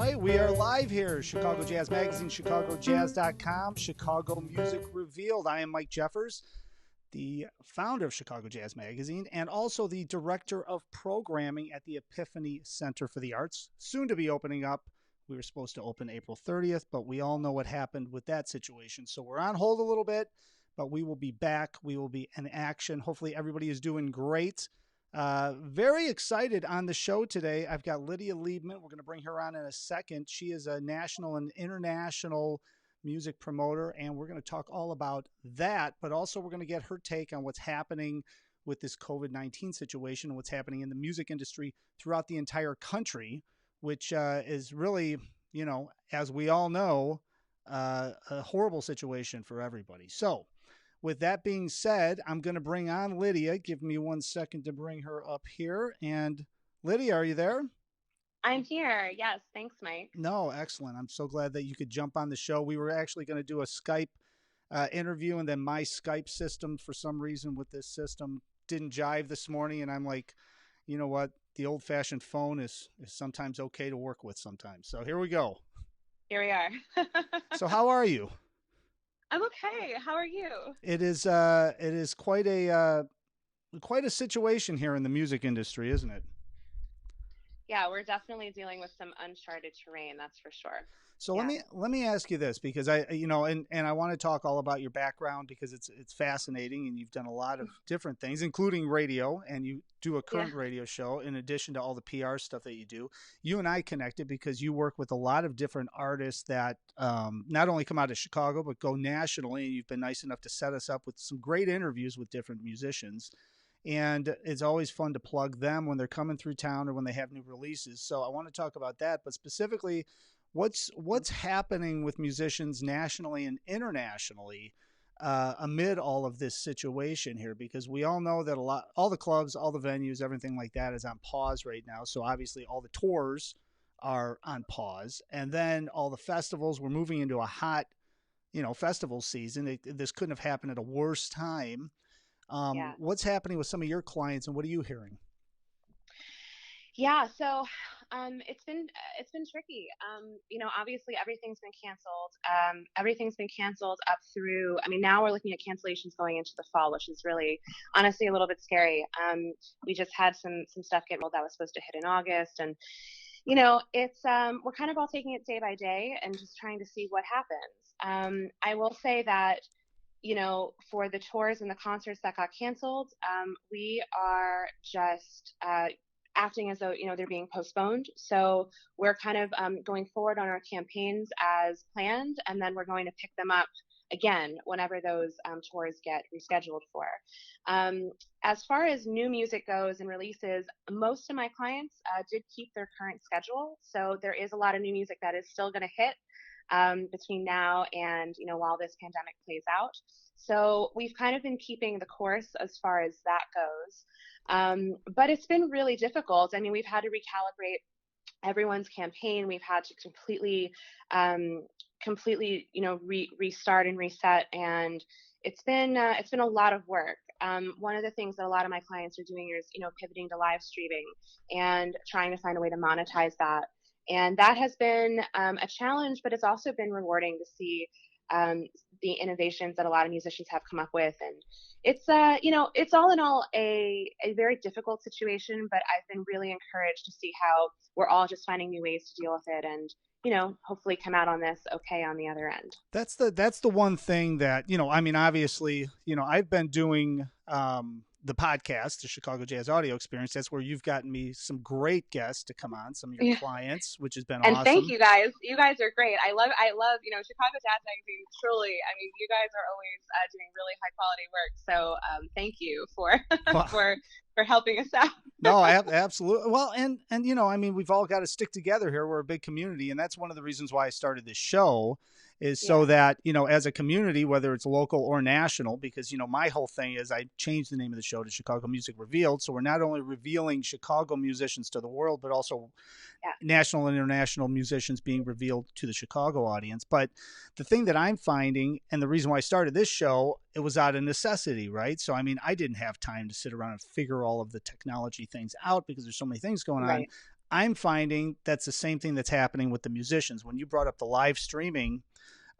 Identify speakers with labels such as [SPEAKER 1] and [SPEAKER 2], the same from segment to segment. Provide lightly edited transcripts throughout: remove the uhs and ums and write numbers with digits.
[SPEAKER 1] right, we are live here. Chicago Jazz Magazine, ChicagoJazz.com, Chicago Music Revealed. I am Mike Jeffers, the founder of Chicago Jazz Magazine and also the director of programming at the Epiphany Center for the Arts, soon to be opening up. We were supposed to open April 30th, but we all know what happened with that situation. So we're on hold a little bit, but we will be back. We will be in action. Hopefully everybody is doing great. Very excited on the show today. I've got Lydia Liebman. We're going to bring her on in a second. She is a national and international music promoter, and we're going to talk all about that, but also we're going to get her take on what's happening with this COVID-19 situation, what's happening in the music industry throughout the entire country, which is really, you know, as we all know, a horrible situation for everybody. So with that being said, I'm going to bring on Lydia. Give me 1 second to bring her up here. And Lydia, are you there?
[SPEAKER 2] I'm here. Yes. Thanks, Mike.
[SPEAKER 1] No, excellent. I'm so glad that you could jump on the show. We were actually going to do a Skype interview, and then my Skype system, for some reason with this system, didn't jive this morning. And I'm like, you know what? The old-fashioned phone is sometimes okay to work with sometimes. So here we go.
[SPEAKER 2] Here we are.
[SPEAKER 1] So how are you?
[SPEAKER 2] I'm okay. How are you?
[SPEAKER 1] It is quite a situation here in the music industry, isn't it?
[SPEAKER 2] Yeah, we're definitely dealing with some uncharted terrain, that's for sure.
[SPEAKER 1] So
[SPEAKER 2] Yeah.
[SPEAKER 1] let me ask you this, because I want to talk all about your background, because it's fascinating, and you've done a lot of different things, including radio, and you do a current radio show in addition to all the PR stuff that you do. You and I connected because you work with a lot of different artists that not only come out of Chicago but go nationally, and you've been nice enough to set us up with some great interviews with different musicians. And it's always fun to plug them when they're coming through town or when they have new releases. So I want to talk about that, but specifically, what's happening with musicians nationally and internationally amid all of this situation here? Because we all know that all the clubs, all the venues, everything like that is on pause right now. So obviously all the tours are on pause, and then all the festivals, we're moving into a hot, festival season. This couldn't have happened at a worse time. What's happening with some of your clients, and what are you hearing?
[SPEAKER 2] Yeah, so it's been tricky. Obviously everything's been canceled. Everything's been canceled up through. I mean, now we're looking at cancellations going into the fall, which is really, honestly, a little bit scary. We just had some stuff get rolled that was supposed to hit in August, and it's we're kind of all taking it day by day and just trying to see what happens. I will say that, for the tours and the concerts that got canceled, we are just acting as though, they're being postponed. So we're kind of going forward on our campaigns as planned, and then we're going to pick them up again whenever those tours get rescheduled for. As far as new music goes and releases, most of my clients did keep their current schedule. So there is a lot of new music that is still going to hit between now and, while this pandemic plays out. So we've kind of been keeping the course as far as that goes. But it's been really difficult. I mean, we've had to recalibrate everyone's campaign. We've had to completely, restart and reset. And it's been a lot of work. One of the things that a lot of my clients are doing is, pivoting to live streaming and trying to find a way to monetize that. And that has been a challenge, but it's also been rewarding to see the innovations that a lot of musicians have come up with. And it's, it's all in all a very difficult situation, but I've been really encouraged to see how we're all just finding new ways to deal with it and, hopefully come out on this okay on the other end.
[SPEAKER 1] That's the one thing that, I mean, obviously, I've been doing the podcast, the Chicago Jazz Audio Experience. That's where you've gotten me some great guests to come on, some of your clients, which has been awesome.
[SPEAKER 2] And thank you guys. You guys are great. I love, Chicago Jazz Magazine. Truly, I mean, you guys are always doing really high quality work. So thank you for for helping us out.
[SPEAKER 1] No, absolutely. Well, and I mean, we've all got to stick together here. We're a big community, and that's one of the reasons why I started this show, is so that, as a community, whether it's local or national, because, my whole thing is I changed the name of the show to Chicago Music Revealed. So we're not only revealing Chicago musicians to the world, but also national and international musicians being revealed to the Chicago audience. But the thing that I'm finding, and the reason why I started this show, it was out of necessity, right? So, I mean, I didn't have time to sit around and figure all of the technology things out because there's so many things going on. I'm finding that's the same thing that's happening with the musicians. When you brought up the live streaming,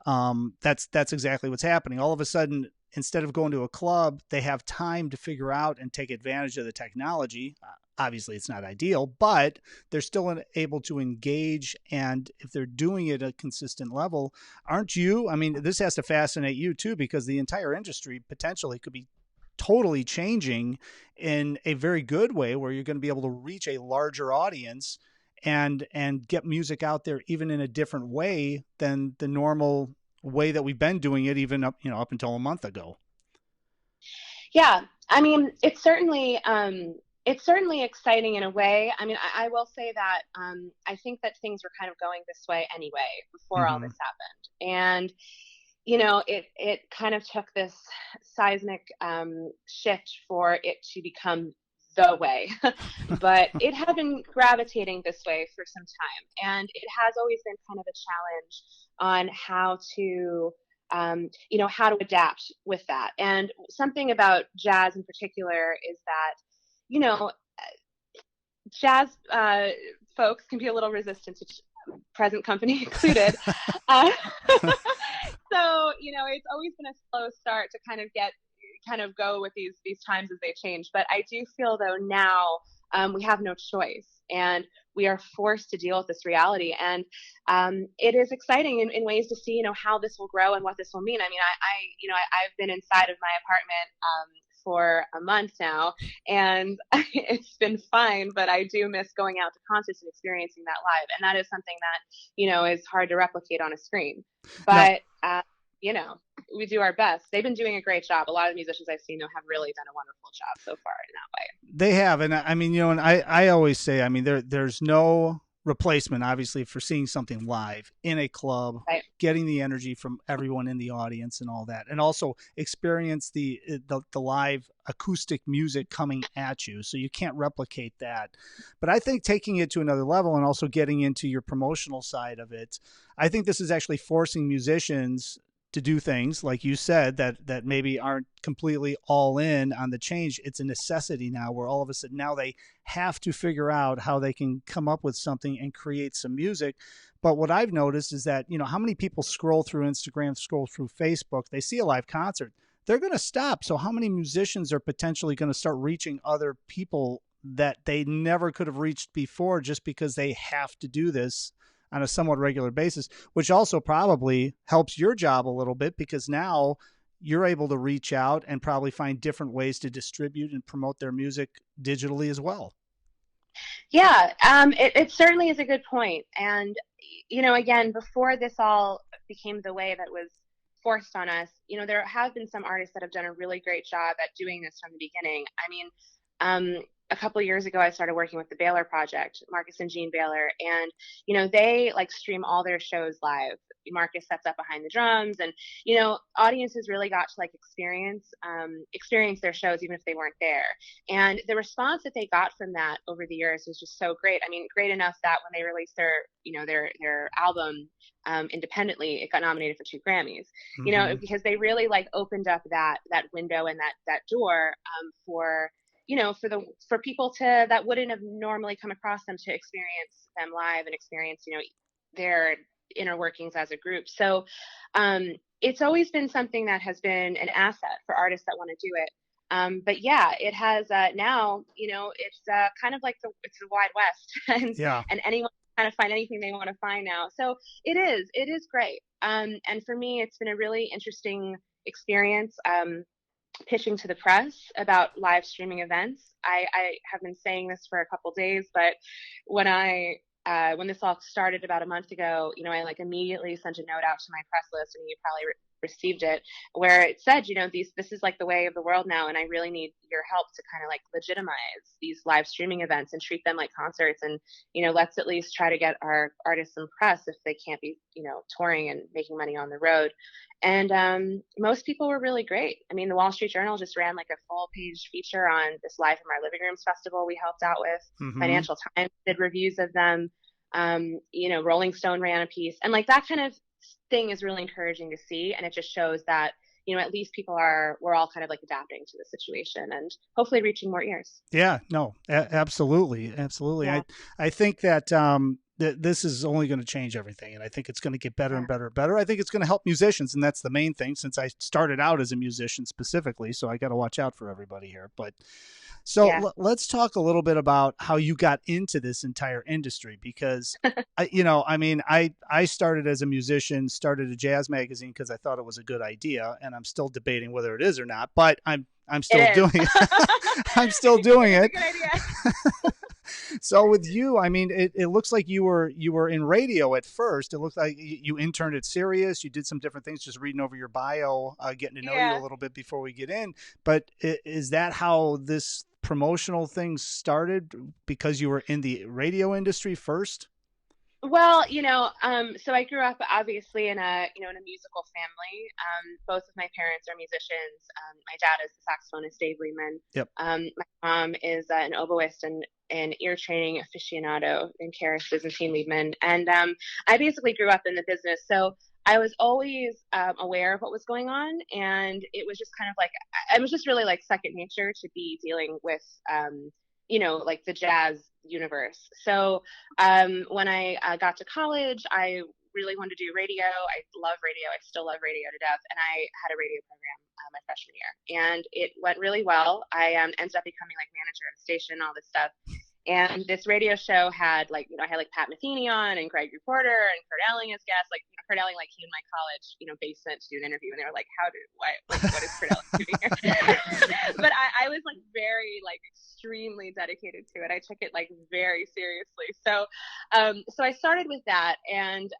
[SPEAKER 1] that's exactly what's happening. All of a sudden, instead of going to a club, they have time to figure out and take advantage of the technology. Obviously, it's not ideal, but they're still able to engage. And if they're doing it at a consistent level, aren't you? I mean, this has to fascinate you too, because the entire industry potentially could be totally changing in a very good way, where you're going to be able to reach a larger audience and get music out there even in a different way than the normal way that we've been doing it, even up until a month ago.
[SPEAKER 2] Yeah, I mean, it's certainly exciting in a way. I mean, I will say that I think that things were kind of going this way anyway before all
[SPEAKER 1] Mm-hmm.
[SPEAKER 2] this happened, and it kind of took this seismic shift for it to become the way, but it had been gravitating this way for some time, and it has always been kind of a challenge on how to adapt with that. And something about jazz in particular is that, you know, jazz folks can be a little resistant to present company included. Uh, so, it's always been a slow start to kind of go with these times as they change. But I do feel though now we have no choice, and we are forced to deal with this reality. And it is exciting in ways to see, how this will grow and what this will mean. I mean, I've been inside of my apartment for a month now, and it's been fine, but I do miss going out to concerts and experiencing that live. And that is something that, is hard to replicate on a screen. But, we do our best. They've been doing a great job. A lot of musicians I've seen have really done a wonderful job so far in that way.
[SPEAKER 1] They have. And I mean, and I always say, I mean, there's no replacement, obviously, for seeing something live in a club,
[SPEAKER 2] Right.
[SPEAKER 1] getting the energy from everyone in the audience and all that, and also experience the live acoustic music coming at you. So you can't replicate that. But I think taking it to another level and also getting into your promotional side of it, I think this is actually forcing musicians to do things like you said that maybe aren't completely all in on the change. It's a necessity now, where all of a sudden now they have to figure out how they can come up with something and create some music. But what I've noticed is that, how many people scroll through Instagram, scroll through Facebook, they see a live concert, they're going to stop. So how many musicians are potentially going to start reaching other people that they never could have reached before, just because they have to do this on a somewhat regular basis, which also probably helps your job a little bit, because now you're able to reach out and probably find different ways to distribute and promote their music digitally as well.
[SPEAKER 2] Yeah, it certainly is a good point. And, again, before this all became the way that was forced on us, there have been some artists that have done a really great job at doing this from the beginning. I mean, a couple of years ago, I started working with the Baylor Project, Marcus and Jean Baylor, and they stream all their shows live. Marcus sets up behind the drums, and audiences really got to experience their shows even if they weren't there. And the response that they got from that over the years was just so great. I mean, great enough that when they released their album independently, it got nominated for 2 Grammys.
[SPEAKER 1] Mm-hmm.
[SPEAKER 2] Because they really opened up that window and that door for for people that wouldn't have normally come across them, to experience them live and experience their inner workings as a group. So it's always been something that has been an asset for artists that want to do it. But yeah, it has now, it's kind of it's the Wide West, and
[SPEAKER 1] Yeah.
[SPEAKER 2] and anyone can kind of find anything they want to find now. So it is great. And for me, it's been a really interesting experience. Pitching to the press about live streaming events. I have been saying this for a couple days, but when this all started about a month ago, I immediately sent a note out to my press list, and you probably received it, where it said, this is the way of the world now, and I really need your help to kind of legitimize these live streaming events and treat them like concerts, and let's at least try to get our artists some press if they can't be touring and making money on the road. And most people were really great. I mean, the Wall Street Journal just ran a full page feature on this Live from Our Living Rooms festival we helped out with.
[SPEAKER 1] Mm-hmm.
[SPEAKER 2] Financial Times did reviews of them. Rolling Stone ran a piece, and that kind of thing is really encouraging to see. And it just shows that, at least we're all kind of like adapting to the situation and hopefully reaching more ears.
[SPEAKER 1] Yeah, no, absolutely. Absolutely.
[SPEAKER 2] Yeah.
[SPEAKER 1] I think that, this is only going to change everything. And I think it's going to get better and
[SPEAKER 2] Yeah.
[SPEAKER 1] better and better. I think it's going to help musicians. And that's the main thing, since I started out as a musician specifically. So I got to watch out for everybody here. But so
[SPEAKER 2] Yeah.
[SPEAKER 1] let's talk a little bit about how you got into this entire industry, because I started as a musician, started a jazz magazine because I thought it was a good idea, and I'm still debating whether it is or not, but I'm still
[SPEAKER 2] It is.
[SPEAKER 1] doing it. I'm still doing
[SPEAKER 2] It's a
[SPEAKER 1] it.
[SPEAKER 2] good idea.
[SPEAKER 1] So with you, I mean, it looks like you were in radio at first. It looked like you interned at Sirius. You did some different things. Just reading over your bio, getting to know you a
[SPEAKER 2] Yeah.
[SPEAKER 1] little bit before we get in. But is that how this promotional thing started? Because you were in the radio industry first?
[SPEAKER 2] Well, so I grew up obviously in a musical family. Both of my parents are musicians. My dad is the saxophonist, Dave Liebman.
[SPEAKER 1] Yep.
[SPEAKER 2] My mom is an oboist and an ear training aficionado and Karis Byzantine Liebman. And I basically grew up in the business. So I was always aware of what was going on. And it was just kind of like, it was just really like second nature to be dealing with, like the jazz universe. So when I got to college, I really wanted to do radio. I love radio. I still love radio to death. And I had a radio program my freshman year, and it went really well. I ended up becoming like manager of the station, all this stuff. And this radio show had I had like Pat Metheny on and Greg Reporter and Kurt Elling as guests. Kurt Elling came in my college, basement to do an interview, and they were like, what is Kurt Elling doing here? But I was like very extremely dedicated to it. I took it like very seriously. So I started with that, and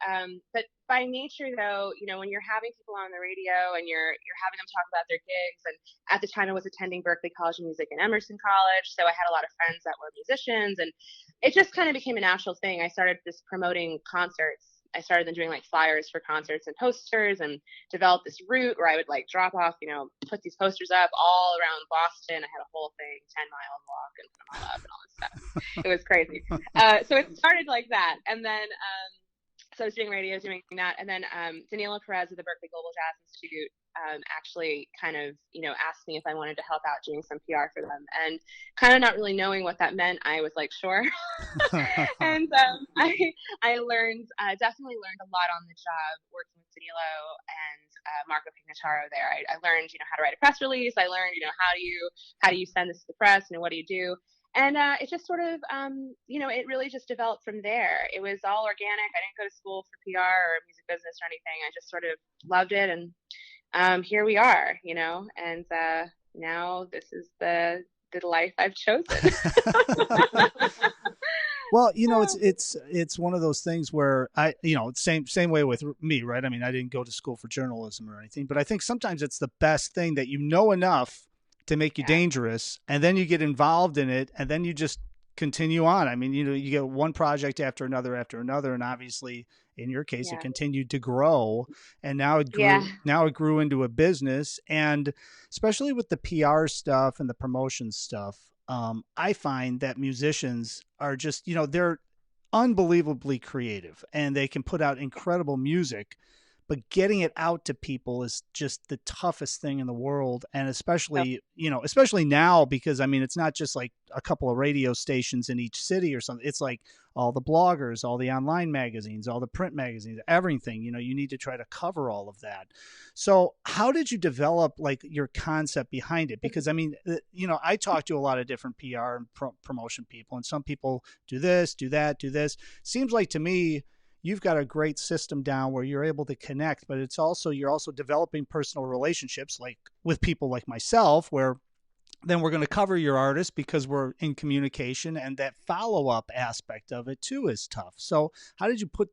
[SPEAKER 2] but by nature though, when you're having people on the radio and you're having them talk about their gigs, and at the time I was attending Berklee College of Music and Emerson College, so I had a lot of friends that were musicians, and it just kind of became a natural thing. I started just promoting concerts. I started then doing like flyers for concerts and posters, and developed this route where I would like drop off, put these posters up all around Boston. I had a whole thing, 10-mile walk, and put them all up and all this stuff. It was crazy. So it started like that. And then, so I was doing radio, doing that. And then Danilo Perez of the Berklee Global Jazz Institute actually kind of, asked me if I wanted to help out doing some PR for them. And kind of not really knowing what that meant, I was like, sure. And I learned, definitely learned a lot on the job working with Danilo and Marco Pignataro there. I learned, how to write a press release. I learned, how do you send this to the press? What do you do? And it just sort of, it really just developed from there. It was all organic. I didn't go to school for PR or music business or anything. I just sort of loved it. And here we are, and now this is the life I've chosen.
[SPEAKER 1] Well, it's one of those things where same way with me, right? I mean, I didn't go to school for journalism or anything, but I think sometimes it's the best thing that enough to make you dangerous, and then you get involved in it, and then you just continue on. I mean, you get one project after another, and obviously in your case, it continued to grow, and now it grew into a business. And especially with the PR stuff and the promotion stuff, I find that musicians are just, they're unbelievably creative, and they can put out incredible music, but getting it out to people is just the toughest thing in the world. And especially now, because I mean, it's not just like a couple of radio stations in each city or something. It's like all the bloggers, all the online magazines, all the print magazines, everything, you need to try to cover all of that. So how did you develop like your concept behind it? Because I mean, I talk to a lot of different PR and promotion people, and some people do this, do that, do this. Seems like to me, you've got a great system down where you're able to connect, but you're also developing personal relationships like with people like myself, where then we're going to cover your artist because we're in communication, and that follow-up aspect of it too is tough. So how did you put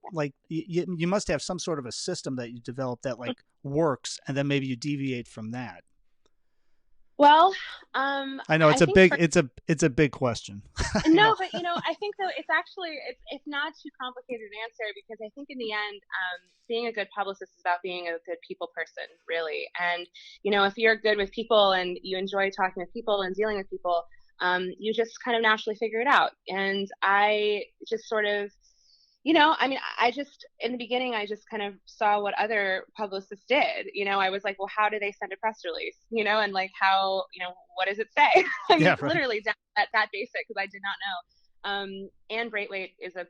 [SPEAKER 1] you must have some sort of a system that you develop that works, and then maybe you deviate from that.
[SPEAKER 2] Well,
[SPEAKER 1] I know it's a big question.
[SPEAKER 2] No, but I think though it's not too complicated an answer, because I think in the end, being a good publicist is about being a good people person, really. And if you're good with people and you enjoy talking with people and dealing with people, you just kind of naturally figure it out. And I just sort of, I mean, I just, in the beginning, I just kind of saw what other publicists did. I was like, well, how do they send a press release? And like how, what does it say? I mean,
[SPEAKER 1] Yeah, right.
[SPEAKER 2] literally that basic, because I did not know. Anne Braithwaite is a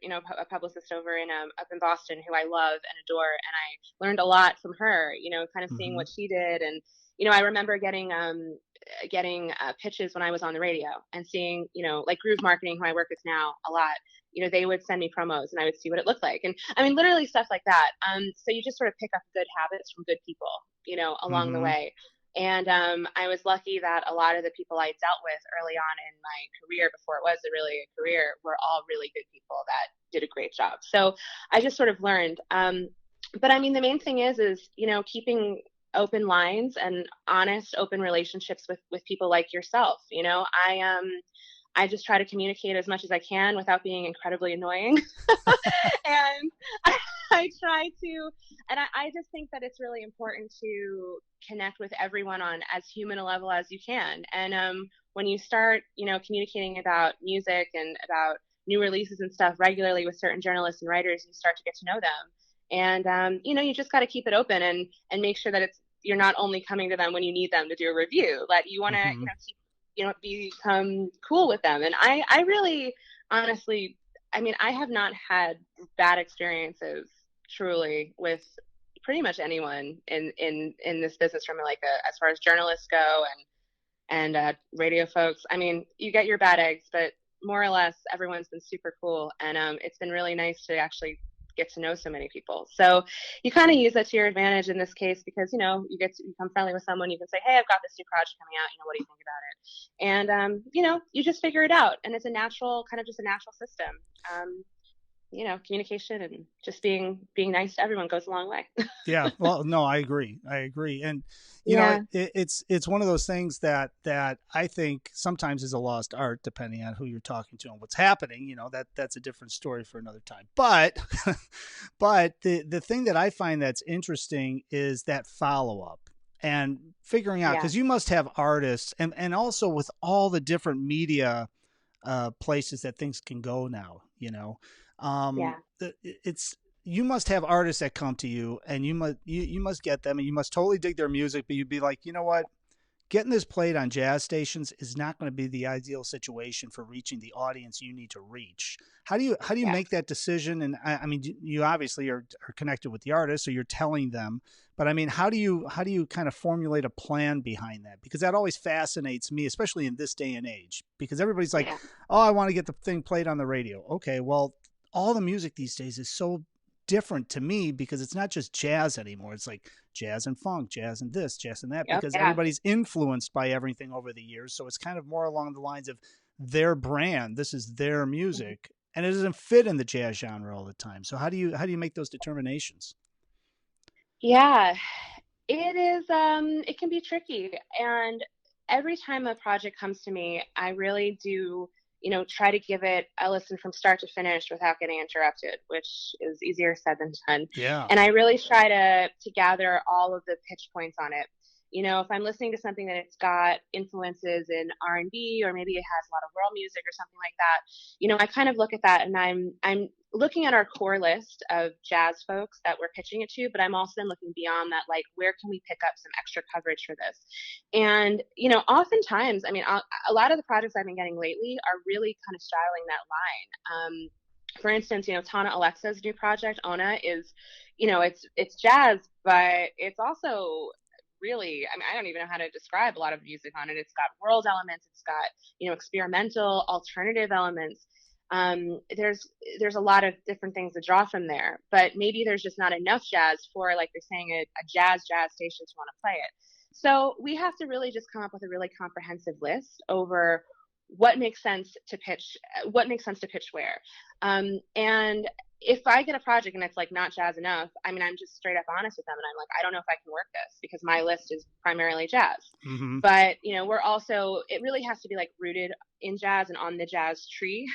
[SPEAKER 2] publicist over up in Boston who I love and adore, and I learned a lot from her. Kind of seeing
[SPEAKER 1] Hmm.
[SPEAKER 2] what she did, and I remember getting pitches when I was on the radio and seeing, like Groove Marketing, who I work with now a lot. They would send me promos and I would see what it looked like. And I mean, literally stuff like that. So you just sort of pick up good habits from good people, along the
[SPEAKER 1] Hmm.
[SPEAKER 2] way. And I was lucky that a lot of the people I dealt with early on in my career, before it was really a career, were all really good people that did a great job. So I just sort of learned. But I mean, the main thing is, keeping open lines and honest, open relationships with people like yourself. I just try to communicate as much as I can without being incredibly annoying. And I try to, and I just think that it's really important to connect with everyone on as human a level as you can. And when you start, communicating about music and about new releases and stuff regularly with certain journalists and writers, you start to get to know them. And you just got to keep it open and make sure that you're not only coming to them when you need them to do a review, that you want to,
[SPEAKER 1] Hmm.
[SPEAKER 2] keep become cool with them. And I really, honestly, I mean, I have not had bad experiences truly with pretty much anyone in this business, from like as far as journalists go and radio folks. I mean, you get your bad eggs, but more or less everyone's been super cool, and it's been really nice to actually get to know so many people. So you kind of use that to your advantage in this case, because you get to become friendly with someone. You can say, hey, I've got this new project coming out, what do you think about it? And you just figure it out, and it's a natural, kind of just a natural system. um, Communication and just being nice to everyone goes a long way.
[SPEAKER 1] Yeah, well, no, I agree. I agree. And
[SPEAKER 2] Yeah.
[SPEAKER 1] it's one of those things that I think sometimes is a lost art, depending on who you're talking to and what's happening. That's a different story for another time. But but the thing that I find that's interesting is that follow up and figuring out,
[SPEAKER 2] Yeah.
[SPEAKER 1] because you must have artists, and also with all the different media places that things can go now.
[SPEAKER 2] Yeah.
[SPEAKER 1] It's, you must have artists that come to you, and you must get them, and you must totally dig their music, but you'd be like, you know what, getting this played on jazz stations is not going to be the ideal situation for reaching the audience you need to reach. How do you
[SPEAKER 2] Yeah.
[SPEAKER 1] make that decision? And I mean, you obviously are connected with the artist, so you're telling them, but I mean, how do you kind of formulate a plan behind that? Because that always fascinates me, especially in this day and age, because everybody's like,
[SPEAKER 2] Yeah.
[SPEAKER 1] oh, I want to get the thing played on the radio. Okay, well, all the music these days is so different to me, because it's not just jazz anymore. It's like jazz and funk, jazz and this, jazz and that,
[SPEAKER 2] Yep.
[SPEAKER 1] because
[SPEAKER 2] Yeah.
[SPEAKER 1] everybody's influenced by everything over the years. So it's kind of more along the lines of their brand. This is their
[SPEAKER 2] Mhm.
[SPEAKER 1] music, and it doesn't fit in the jazz genre all the time. So how do you make those determinations?
[SPEAKER 2] Yeah. It is, it can be tricky. And every time a project comes to me, I really do, try to give it a listen from start to finish without getting interrupted, which is easier said than done.
[SPEAKER 1] Yeah.
[SPEAKER 2] And I really try to gather all of the pitch points on it. If I'm listening to something that it's got influences in R&B, or maybe it has a lot of world music or something like that, I kind of look at that, and I'm looking at our core list of jazz folks that we're pitching it to, but I'm also then looking beyond that, like, where can we pick up some extra coverage for this? And, oftentimes, I mean, a lot of the projects I've been getting lately are really kind of straddling that line. For instance, Tana Alexa's new project, Ona, is, it's jazz, but it's also really, I mean, I don't even know how to describe a lot of music on it. It's got world elements, it's got, experimental, alternative elements. There's a lot of different things to draw from there, but maybe there's just not enough jazz for, like they're saying, a jazz station to want to play it. So we have to really just come up with a really comprehensive list over what makes sense to pitch, where. And if I get a project and it's like not jazz enough, I mean, I'm just straight up honest with them, and I'm like, I don't know if I can work this, because my list is primarily jazz.
[SPEAKER 1] Mm-hmm.
[SPEAKER 2] But we're also, it really has to be like rooted in jazz and on the jazz tree.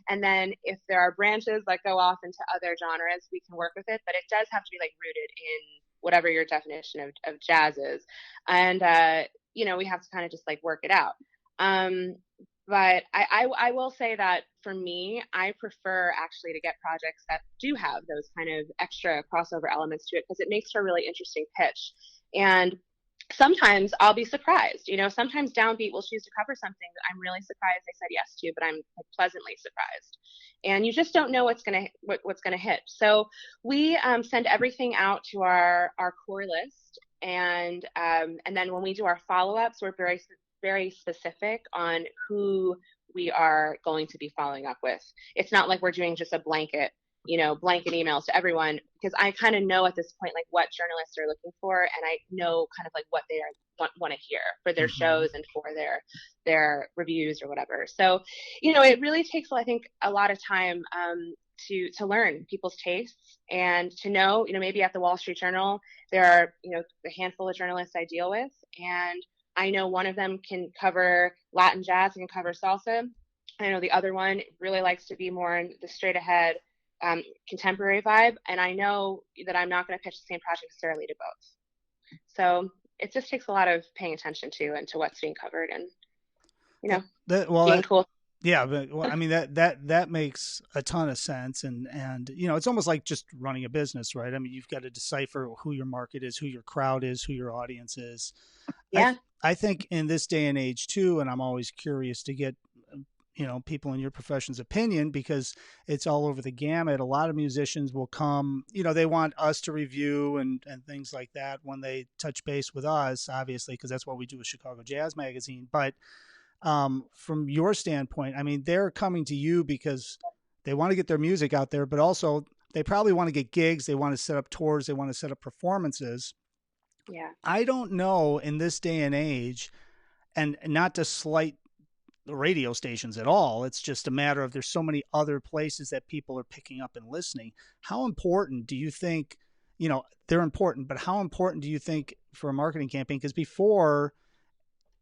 [SPEAKER 2] And then if there are branches that go off into other genres, we can work with it, but it does have to be like rooted in whatever your definition of jazz is. And we have to kind of just like work it out. um But I will say that for me, I prefer actually to get projects that do have those kind of extra crossover elements to it because it makes for a really interesting pitch. And sometimes I'll be surprised. Sometimes Downbeat will choose to cover something that I'm really surprised they said yes to, but I'm like pleasantly surprised. And you just don't know what's gonna hit. So we send everything out to our core list, and then when we do our follow ups, we're very specific on who we are going to be following up with. It's not like we're doing just a blanket emails to everyone, because I kind of know at this point like what journalists are looking for, and I know kind of like what they want to hear for their shows and for their reviews or whatever. So it really takes, I think, a lot of time to learn people's tastes, and to know, maybe at the Wall Street Journal there are a handful of journalists I deal with, and I know one of them can cover Latin jazz and can cover salsa. I know the other one really likes to be more in the straight ahead contemporary vibe, and I know that I'm not going to pitch the same project necessarily to both. So it just takes a lot of paying attention to and to what's being covered, and being cool.
[SPEAKER 1] Yeah, but well, I mean that makes a ton of sense, and it's almost like just running a business, right? I mean, you've got to decipher who your market is, who your crowd is, who your audience is.
[SPEAKER 2] Yeah.
[SPEAKER 1] I think in this day and age too, and I'm always curious to get people in your profession's opinion, because it's all over the gamut. A lot of musicians will come, they want us to review and things like that when they touch base with us, obviously, because that's what we do with Chicago Jazz Magazine. But from your standpoint, I mean, they're coming to you because they want to get their music out there, but also they probably want to get gigs. They want to set up tours. They want to set up performances.
[SPEAKER 2] Yeah.
[SPEAKER 1] I don't know in this day and age, and not to slight the radio stations at all. It's just a matter of there's so many other places that people are picking up and listening. How important do you think, they're important, but how important do you think for a marketing campaign? Because before,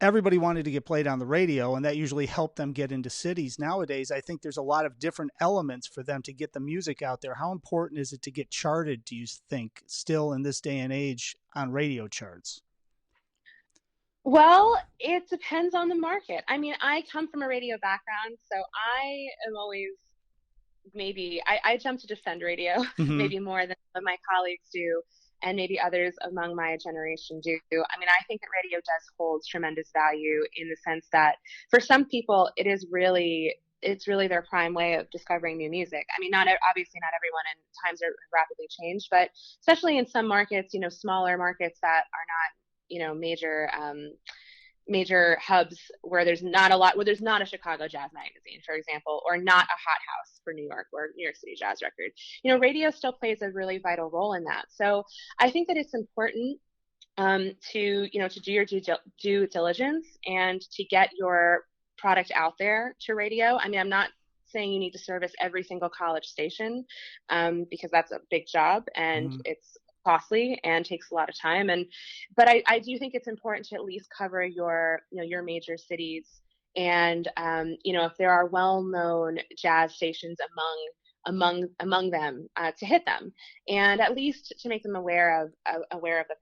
[SPEAKER 1] everybody wanted to get played on the radio, and that usually helped them get into cities. Nowadays, I think there's a lot of different elements for them to get the music out there. How important is it to get charted, do you think, still in this day and age on radio charts?
[SPEAKER 2] Well, it depends on the market. I mean, I come from a radio background, so I am always maybe I jump to defend radio
[SPEAKER 1] Mm-hmm.
[SPEAKER 2] maybe more than some of my colleagues do, and maybe others among my generation do. I mean, I think that radio does hold tremendous value in the sense that for some people it's really their prime way of discovering new music. I mean, obviously not everyone, and times are rapidly changed, but especially in some markets, smaller markets that are not major hubs where there's not a Chicago Jazz Magazine, for example, or not a hot house for New York or New York City Jazz Record. Radio still plays a really vital role in that. So I think that it's important to do your due diligence and to get your product out there to radio. I mean, I'm not saying you need to service every single college station, because that's a big job, and it's costly and takes a lot of time. But I do think it's important to at least cover your major cities, and if there are well-known jazz stations among them, to hit them, and at least to make them aware of the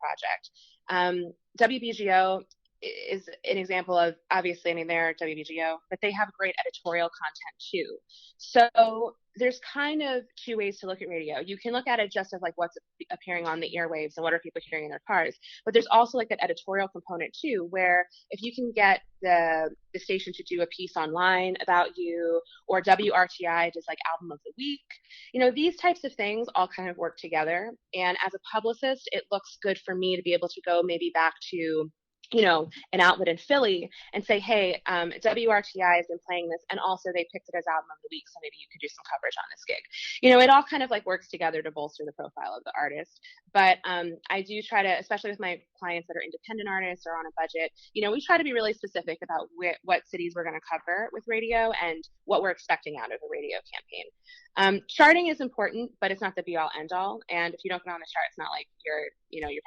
[SPEAKER 2] project. WBGO is an example of, obviously, I mean, they're WBGO, but they have great editorial content too. So there's kind of two ways to look at radio. You can look at it just as like what's appearing on the airwaves and what are people hearing in their cars, but there's also like that editorial component too, where if you can get the station to do a piece online about you, or WRTI does like album of the week, these types of things all kind of work together. And as a publicist, it looks good for me to be able to go maybe back to an outlet in Philly and say, hey, WRTI has been playing this, and also they picked it as album of the week, so maybe you could do some coverage on this gig. It all kind of like works together to bolster the profile of the artist. But I do try to, especially with my clients that are independent artists or on a budget, we try to be really specific about what cities we're going to cover with radio and what we're expecting out of a radio campaign. Charting is important, but it's not the be all end all. And if you don't get on the chart, it's not like your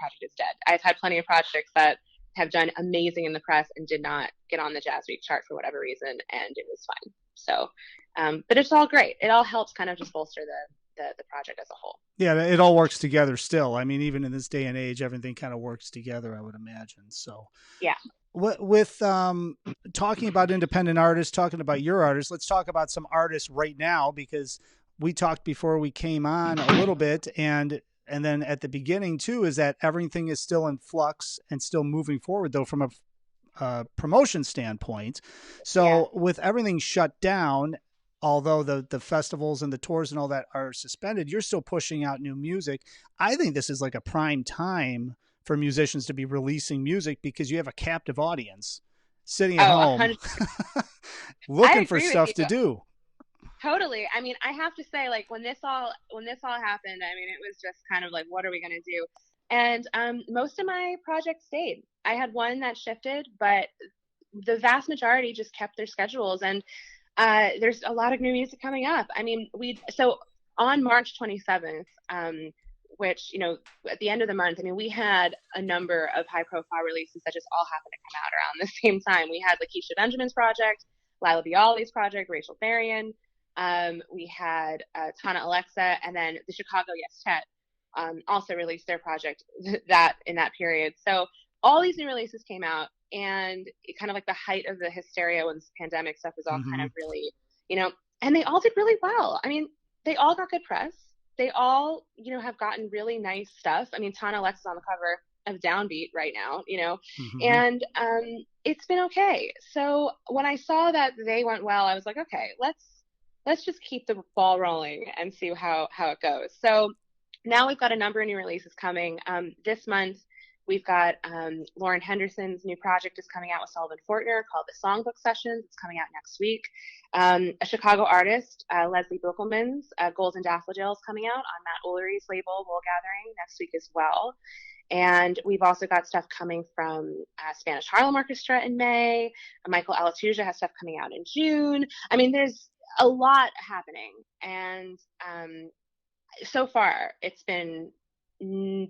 [SPEAKER 2] project is dead. I've had plenty of projects that have done amazing in the press and did not get on the Jazz Week chart for whatever reason, and it was fine. So, but it's all great. It all helps kind of just bolster the project as a whole.
[SPEAKER 1] Yeah, it all works together still. I mean, even in this day and age, everything kind of works together, I would imagine. So,
[SPEAKER 2] yeah.
[SPEAKER 1] with talking about independent artists, talking about your artists, let's talk about some artists right now, because we talked before we came on a little bit, and then at the beginning too, is that everything is still in flux and still moving forward, though, from a promotion standpoint.
[SPEAKER 2] Yeah.
[SPEAKER 1] So with everything shut down, although the festivals and the tours and all that are suspended, you're still pushing out new music. I think this is like a prime time for musicians to be releasing music, because you have a captive audience sitting at
[SPEAKER 2] Oh,
[SPEAKER 1] home
[SPEAKER 2] 100%. I
[SPEAKER 1] looking for
[SPEAKER 2] agree with
[SPEAKER 1] stuff
[SPEAKER 2] you.
[SPEAKER 1] to do.
[SPEAKER 2] Totally. I mean, I have to say, like, when this all happened, I mean, it was just kind of like, what are we gonna do? And most of my projects stayed. I had one that shifted, but the vast majority just kept their schedules. And there's a lot of new music coming up. I mean, we so on March 27th, which, at the end of the month, I mean, we had a number of high profile releases that just all happened to come out around the same time. We had Lakeisha Benjamin's project, Lila Bialy's project, Rachel Varian. We had Tana Alexa, and then the Chicago Yes Tet also released their project that in that period. So all these new releases came out, and it kind of like the height of the hysteria when this pandemic stuff was all kind
[SPEAKER 1] Mm-hmm.
[SPEAKER 2] of really, and they all did really well. I mean, they all got good press. They all, have gotten really nice stuff. I mean, Tana Alexa's on the cover of Downbeat right now,
[SPEAKER 1] Mm-hmm.
[SPEAKER 2] and it's been okay. So when I saw that they went well, I was like, okay, let's just keep the ball rolling and see how it goes. So now we've got a number of new releases coming. This month, we've got Lauren Henderson's new project is coming out with Sullivan Fortner called the Songbook Sessions. It's coming out next week. A Chicago artist, Leslie Buchelman's Golden Daffodils coming out on Matt Ullery's label, Wool Gathering, next week as well. And we've also got stuff coming from Spanish Harlem Orchestra in May. Michael Alatuja has stuff coming out in June. I mean, there's a lot happening. And so far, it's been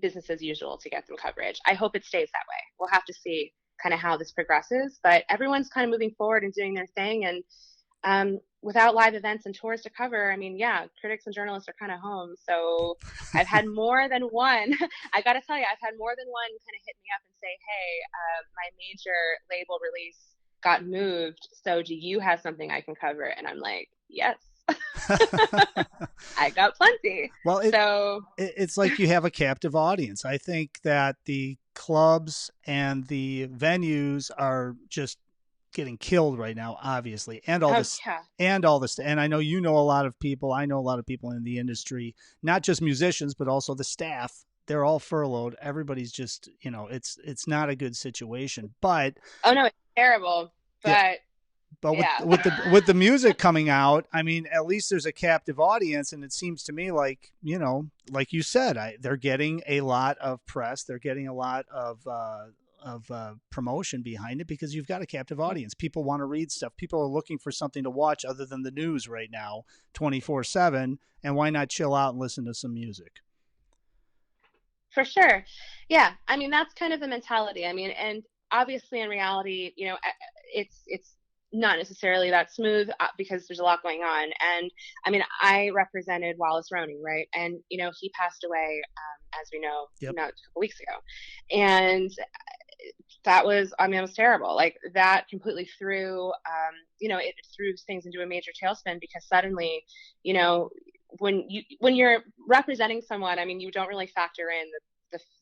[SPEAKER 2] business as usual to get them coverage. I hope it stays that way. We'll have to see kind of how this progresses, but everyone's kind of moving forward and doing their thing. And without live events and tours to cover, I mean, yeah, critics and journalists are kind of home. So I've had more than one. I got to tell you, I've had more than one kind of hit me up and say, hey, my major label release got moved. So do you have something I can cover? And I'm like, yes. I got plenty.
[SPEAKER 1] Well,
[SPEAKER 2] So
[SPEAKER 1] it's like you have a captive audience. I think that the clubs and the venues are just getting killed right now, obviously, and all
[SPEAKER 2] oh
[SPEAKER 1] this
[SPEAKER 2] yeah.
[SPEAKER 1] and all this. And I know you know a lot of people. I know a lot of people in the industry, not just musicians, but also the staff. They're all furloughed. Everybody's just, it's not a good situation. But
[SPEAKER 2] Oh no, it's terrible.
[SPEAKER 1] yeah,
[SPEAKER 2] But
[SPEAKER 1] but with
[SPEAKER 2] yeah.
[SPEAKER 1] with the music coming out, I mean, at least there's a captive audience, and it seems to me like, like you said, they're getting a lot of press, they're getting a lot of promotion behind it, because you've got a captive audience. People want to read stuff. People are looking for something to watch other than the news right now, 24/7. And why not chill out and listen to some music?
[SPEAKER 2] For sure. Yeah. I mean, that's kind of the mentality. I mean, and obviously in reality, it's not necessarily that smooth because there's a lot going on. And I mean, I represented Wallace Roney, right? And, he passed away, as we know,
[SPEAKER 1] Yep.
[SPEAKER 2] a couple weeks ago. And that was, I mean, it was terrible. Like that completely threw, it threw things into a major tailspin because suddenly, when you're representing someone, I mean, you don't really factor in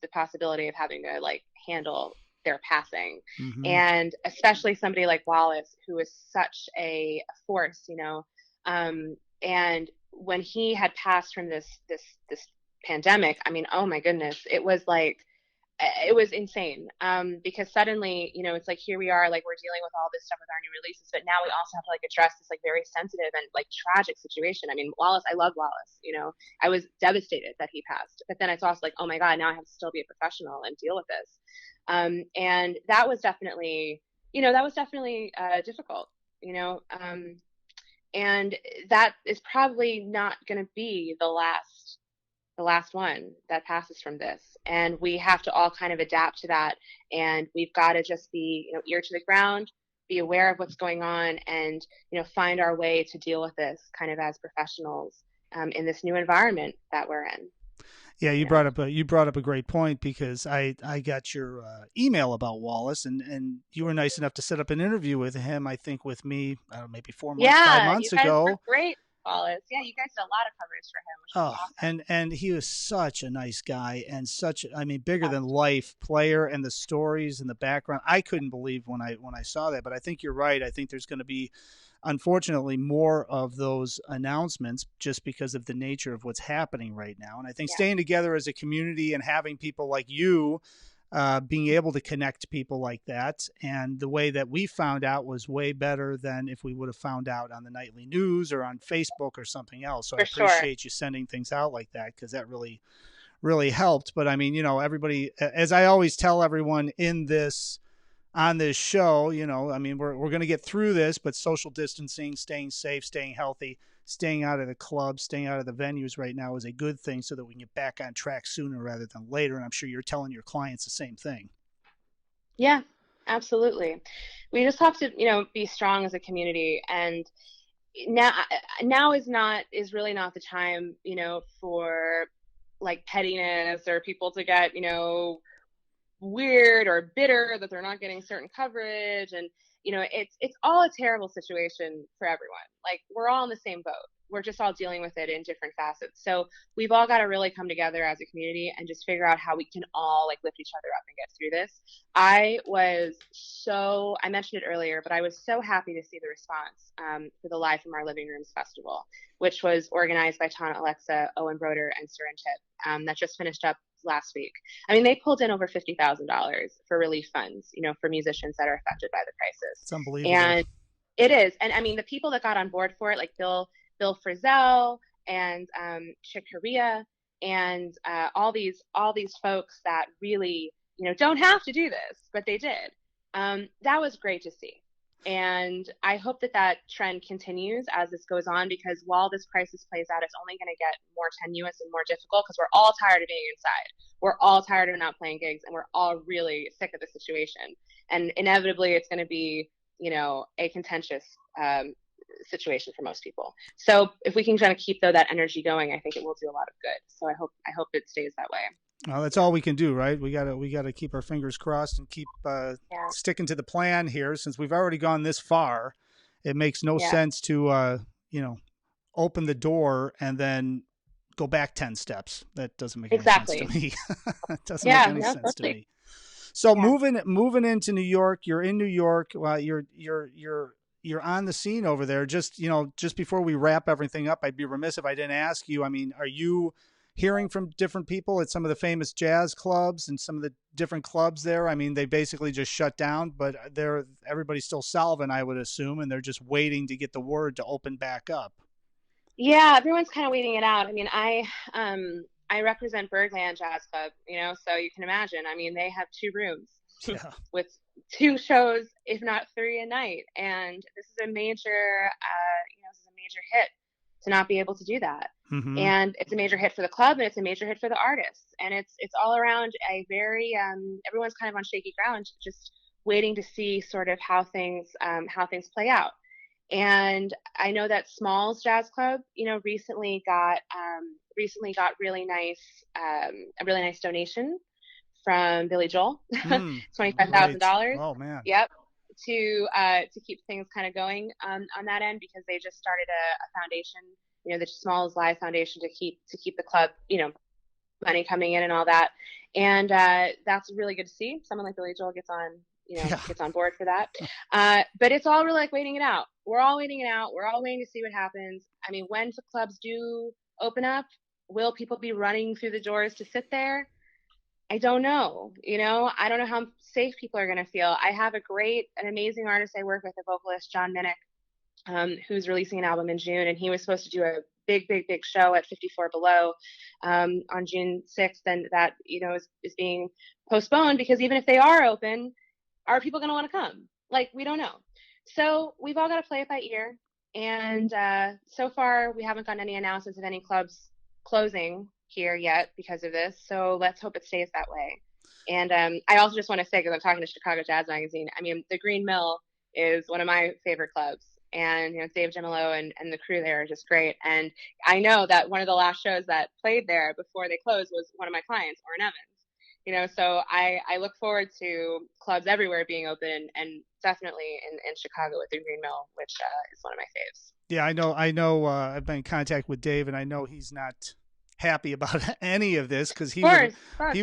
[SPEAKER 2] the possibility of having to like handle their passing,
[SPEAKER 1] Mm-hmm.
[SPEAKER 2] and especially somebody like Wallace, who is such a force, and when he had passed from this pandemic, I mean, oh my goodness, it was insane, because suddenly, it's like here we are, like we're dealing with all this stuff with our new releases, but now we also have to like address this like very sensitive and like tragic situation. I mean, Wallace, I love Wallace, I was devastated that he passed, but then it's also like, oh my god, now I have to still be a professional and deal with this. And that was definitely, difficult, and that is probably not going to be the last one that passes from this. And we have to all kind of adapt to that. And we've got to just be, ear to the ground, be aware of what's going on, and, find our way to deal with this kind of as professionals, in this new environment that we're in.
[SPEAKER 1] Yeah,
[SPEAKER 2] you know.
[SPEAKER 1] you brought up a great point, because I got your email about Wallace, and you were nice enough to set up an interview with him. I think with me, maybe 4 months, five
[SPEAKER 2] Yeah, you
[SPEAKER 1] months
[SPEAKER 2] guys were
[SPEAKER 1] ago.
[SPEAKER 2] great, Wallace. Yeah, you guys did a lot of coverage for him, which was
[SPEAKER 1] Oh,
[SPEAKER 2] awesome.
[SPEAKER 1] and he was such a nice guy, and such, I mean, bigger
[SPEAKER 2] Yeah,
[SPEAKER 1] than life player, and the stories and the background. I couldn't believe when I saw that. But I think you're right. I think there's going to be, unfortunately, more of those announcements, just because of the nature of what's happening right now. And I think
[SPEAKER 2] yeah,
[SPEAKER 1] staying together as a community and having people like you, being able to connect people like that, and the way that we found out was way better than if we would have found out on the nightly news or on Facebook or something else. So I
[SPEAKER 2] for sure.
[SPEAKER 1] appreciate you sending things out like that, because that really helped. But I mean, everybody, as I always tell everyone in this on this show, I mean, we're going to get through this, but social distancing, staying safe, staying healthy, staying out of the clubs, staying out of the venues right now is a good thing, so that we can get back on track sooner rather than later. And I'm sure you're telling your clients the same thing.
[SPEAKER 2] Yeah, absolutely. We just have to, be strong as a community. And now, is really not the time, for like pettiness or people to get, weird or bitter that they're not getting certain coverage. And it's all a terrible situation for everyone. Like, we're all in the same boat, we're just all dealing with it in different facets. So we've all got to really come together as a community and just figure out how we can all like lift each other up and get through this. I mentioned it earlier, but I was so happy to see the response for the Live from Our Living Rooms festival, which was organized by Tana Alexa, Owen Broder, and Seren Tip, that just finished up last week. I mean, they pulled in over $50,000 for relief funds, for musicians that are affected by the crisis.
[SPEAKER 1] It's unbelievable.
[SPEAKER 2] And it is. And I mean, the people that got on board for it, like Bill Frisell and Chick Corea, and all these folks that really, don't have to do this, but they did. That was great to see. And I hope that trend continues as this goes on, because while this crisis plays out, it's only going to get more tenuous and more difficult, because we're all tired of being inside. We're all tired of not playing gigs, and we're all really sick of the situation. And inevitably, it's going to be, a contentious situation for most people. So if we can kind of keep that energy going, I think it will do a lot of good. So I hope it stays that way.
[SPEAKER 1] Well, that's all we can do, right? We gotta keep our fingers crossed and keep
[SPEAKER 2] Yeah.
[SPEAKER 1] sticking to the plan here. Since we've already gone this far, it makes no
[SPEAKER 2] Yeah.
[SPEAKER 1] sense to open the door and then go back 10 steps. That doesn't make any sense to
[SPEAKER 2] Exactly.
[SPEAKER 1] me. It doesn't make
[SPEAKER 2] Yeah.
[SPEAKER 1] any
[SPEAKER 2] No,
[SPEAKER 1] sense to
[SPEAKER 2] totally.
[SPEAKER 1] me. So
[SPEAKER 2] Yeah.
[SPEAKER 1] moving into New York, you're in New York. Well, you're on the scene over there. Just before we wrap everything up, I'd be remiss if I didn't ask you. I mean, are you hearing from different people at some of the famous jazz clubs and some of the different clubs there? I mean, they basically just shut down, but everybody's still solvent, I would assume, and they're just waiting to get the word to open back up.
[SPEAKER 2] Yeah, everyone's kind of waiting it out. I mean, I represent Birdland Jazz Club, so you can imagine. I mean, they have 2 rooms
[SPEAKER 1] Yeah.
[SPEAKER 2] with 2 shows, if not 3 a night, and this is a major, hit to not be able to do that.
[SPEAKER 1] Mm-hmm.
[SPEAKER 2] And it's a major hit for the club, and it's a major hit for the artists, and it's all around a very everyone's kind of on shaky ground, just waiting to see sort of how things play out. And I know that Smalls Jazz Club, recently got a really nice donation from Billy Joel,
[SPEAKER 1] Great.
[SPEAKER 2] $25,000.
[SPEAKER 1] Oh man.
[SPEAKER 2] Yep, to keep things kind of going on that end, because they just started a foundation, the Smalls Live Foundation, to keep the club, money coming in and all that. And that's really good to see. Someone like Billy Joel gets on board for that. But it's all really like waiting it out. We're all waiting it out. We're all waiting to see what happens. I mean, when the clubs do open up, will people be running through the doors to sit there? I don't know. I don't know how safe people are going to feel. I have an amazing artist I work with, a vocalist, John Minnick, who's releasing an album in June, and he was supposed to do a big show at 54 Below on June 6th, and that is being postponed, because even if they are open, are people going to want to come? Like, we don't know. So we've all got to play it by ear. And so far, we haven't gotten any announcements of any clubs closing here yet because of this. So let's hope it stays that way. And I also just want to say, because I'm talking to Chicago Jazz Magazine, I mean, the Green Mill is one of my favorite clubs. and Dave Gemolo and the crew there are just great. And I know that one of the last shows that played there before they closed was one of my clients, Orrin Evans. So I look forward to clubs everywhere being open, and definitely in Chicago with the Green Mill, which is one of my faves.
[SPEAKER 1] Yeah, I know. I've been in contact with Dave, and I know he's not happy about any of this because he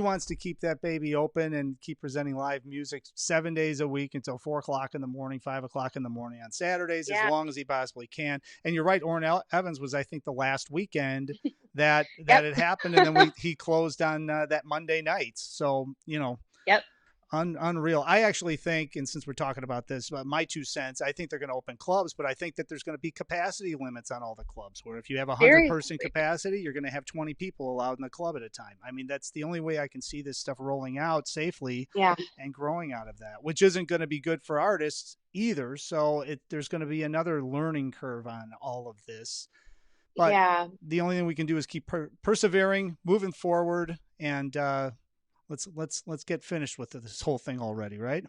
[SPEAKER 1] wants to keep that baby open and keep presenting live music 7 days a week until 4 o'clock in the morning, 5 o'clock in the morning on Saturdays, as long as he possibly can. And you're right, Orrin Evans was, I think, the last weekend that it happened, and then he closed on that Monday night. So
[SPEAKER 2] Yep.
[SPEAKER 1] Unreal. I actually think, and since we're talking about this, my 2 cents, I think they're going to open clubs, but I think that there's going to be capacity limits on all the clubs, where if you have 100-person capacity, you're going to have 20 people allowed in the club at a time. I mean, that's the only way I can see this stuff rolling out safely and growing out of that, which isn't going to be good for artists either. So there's going to be another learning curve on all of this. But the only thing we can do is keep persevering, moving forward, and let's get finished with this whole thing already, right?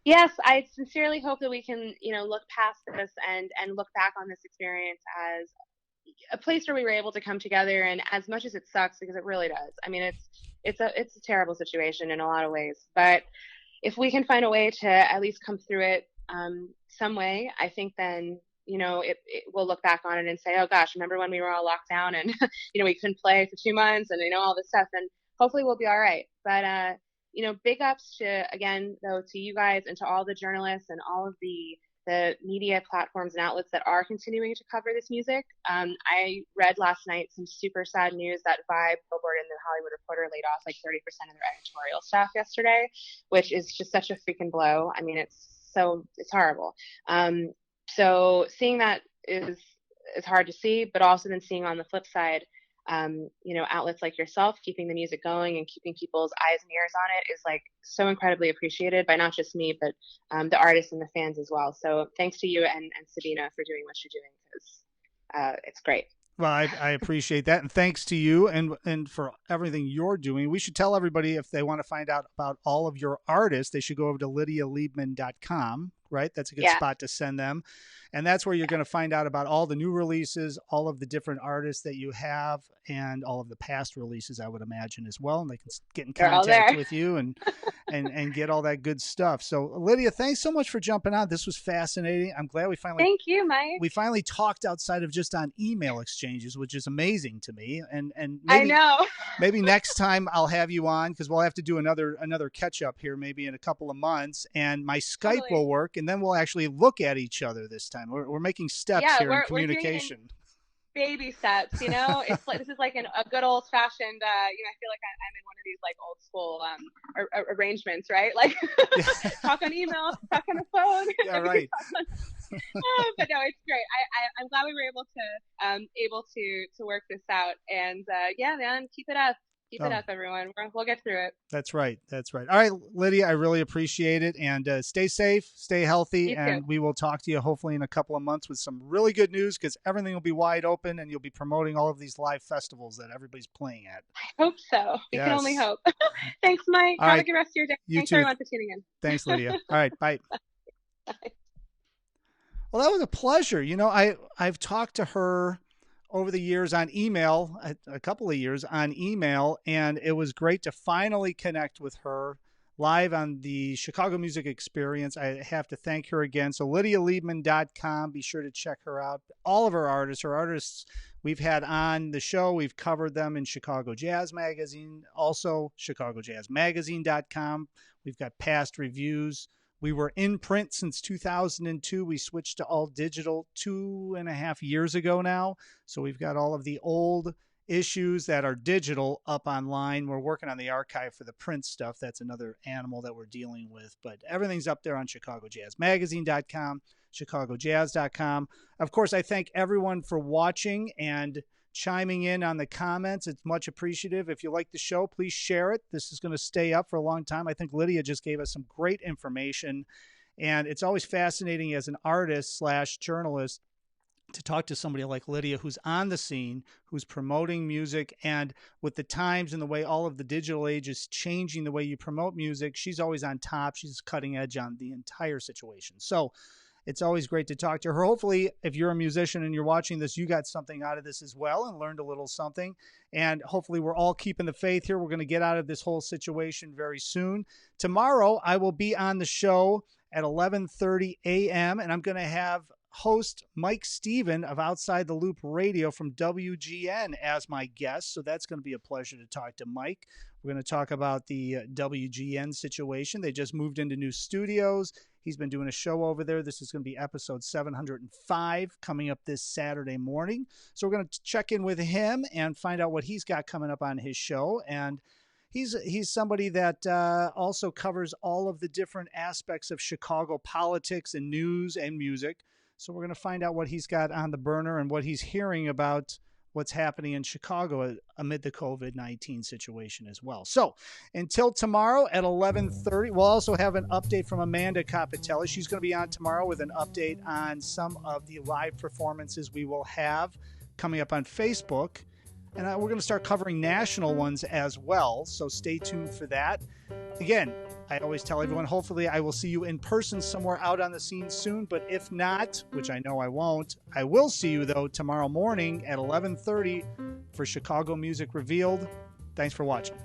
[SPEAKER 2] Yes, I sincerely hope that we can, look past this and look back on this experience as a place where we were able to come together. And as much as it sucks, because it really does. I mean, it's a terrible situation in a lot of ways. But if we can find a way to at least come through it some way, I think then we'll look back on it and say, oh gosh, remember when we were all locked down and we couldn't play for 2 months and all this stuff, and hopefully we'll be all right. But big ups to you guys and to all the journalists and all of the media platforms and outlets that are continuing to cover this music. I read last night some super sad news that Vibe, Billboard, and the Hollywood Reporter laid off like 30% of their editorial staff yesterday, which is just such a freaking blow. I mean, it's horrible. So seeing that is hard to see, but also then seeing on the flip side, outlets like yourself keeping the music going and keeping people's eyes and ears on it is like so incredibly appreciated by not just me, but the artists and the fans as well. So thanks to you and Sabina for doing what you're doing, because it's great.
[SPEAKER 1] Well, I appreciate that. And thanks to you and for everything you're doing. We should tell everybody, if they want to find out about all of your artists, they should go over to lydialiebman.com, right? That's a good spot to send them. And that's where you're going to find out about all the new releases, all of the different artists that you have, and all of the past releases, I would imagine, as well. And they can get in contact with you and get all that good stuff. So, Lydia, thanks so much for jumping on. This was fascinating. I'm glad we finally...
[SPEAKER 2] Thank you, Mike.
[SPEAKER 1] We finally talked outside of just on email exchanges, which is amazing to me. And maybe,
[SPEAKER 2] I know.
[SPEAKER 1] Maybe next time I'll have you on, because we'll have to do another catch-up here maybe in a couple of months. And my Skype will work, and then we'll actually look at each other this time. We're making steps here in communication.
[SPEAKER 2] Baby steps, it's like, this is like a good old fashioned, I feel like I'm in one of these like old school arrangements, right? Like talk on email, talk on the phone.
[SPEAKER 1] Yeah, right.
[SPEAKER 2] But no, it's great. I'm glad we were able to work this out, and man, keep it up. Keep it up, everyone. We'll get through it.
[SPEAKER 1] That's right. All right, Lydia, I really appreciate it. And stay safe, stay healthy, and we will talk to you hopefully in a couple of months with some really good news, because everything will be wide open and you'll be promoting all of these live festivals that everybody's playing at.
[SPEAKER 2] I hope so. We can only hope. Thanks, Mike. Have a good rest of your day. Thanks, everyone, for tuning in.
[SPEAKER 1] Thanks, Lydia. All right, bye.
[SPEAKER 2] Bye.
[SPEAKER 1] Well, that was a pleasure. I've talked to her over the years on email, a couple of years on email, and it was great to finally connect with her live on the Chicago Music Experience. I have to thank her again. So lydialiebman.com, be sure to check her out. All of her artists we've had on the show, we've covered them in Chicago Jazz Magazine, also chicagojazzmagazine.com. We've got past reviews. We were in print since 2002. We switched to all digital 2.5 years ago now. So we've got all of the old issues that are digital up online. We're working on the archive for the print stuff. That's another animal that we're dealing with. But everything's up there on chicagojazzmagazine.com, chicagojazz.com. Of course, I thank everyone for watching and chiming in on the comments. It's much appreciative. If you like the show, please share it. This is going to stay up for a long time. I think Lydia just gave us some great information, and it's always fascinating as an artist / journalist to talk to somebody like Lydia, who's on the scene, who's promoting music, and with the times and the way all of the digital age is changing the way you promote music, she's always on top. She's cutting edge on the entire situation. So It's always great to talk to her. Hopefully, if you're a musician and you're watching this, you got something out of this as well and learned a little something. And hopefully we're all keeping the faith here. We're going to get out of this whole situation very soon. Tomorrow, I will be on the show at 11:30 a.m. and I'm going to have host Mike Steven of Outside the Loop Radio from WGN as my guest. So that's going to be a pleasure to talk to Mike. We're going to talk about the WGN situation. They just moved into new studios. He's been doing a show over there. This is going to be episode 705 coming up this Saturday morning. So we're going to check in with him and find out what he's got coming up on his show. And he's somebody that also covers all of the different aspects of Chicago politics and news and music. So we're going to find out what he's got on the burner and what he's hearing about what's happening in Chicago amid the COVID-19 situation as well. So until tomorrow at 11:30, we'll also have an update from Amanda Capitelli. She's going to be on tomorrow with an update on some of the live performances we will have coming up on Facebook. And we're going to start covering national ones as well. So stay tuned for that. Again, I always tell everyone, hopefully I will see you in person somewhere out on the scene soon. But if not, which I know I won't, I will see you, though, tomorrow morning at 11:30 for Chicago Music Revealed. Thanks for watching.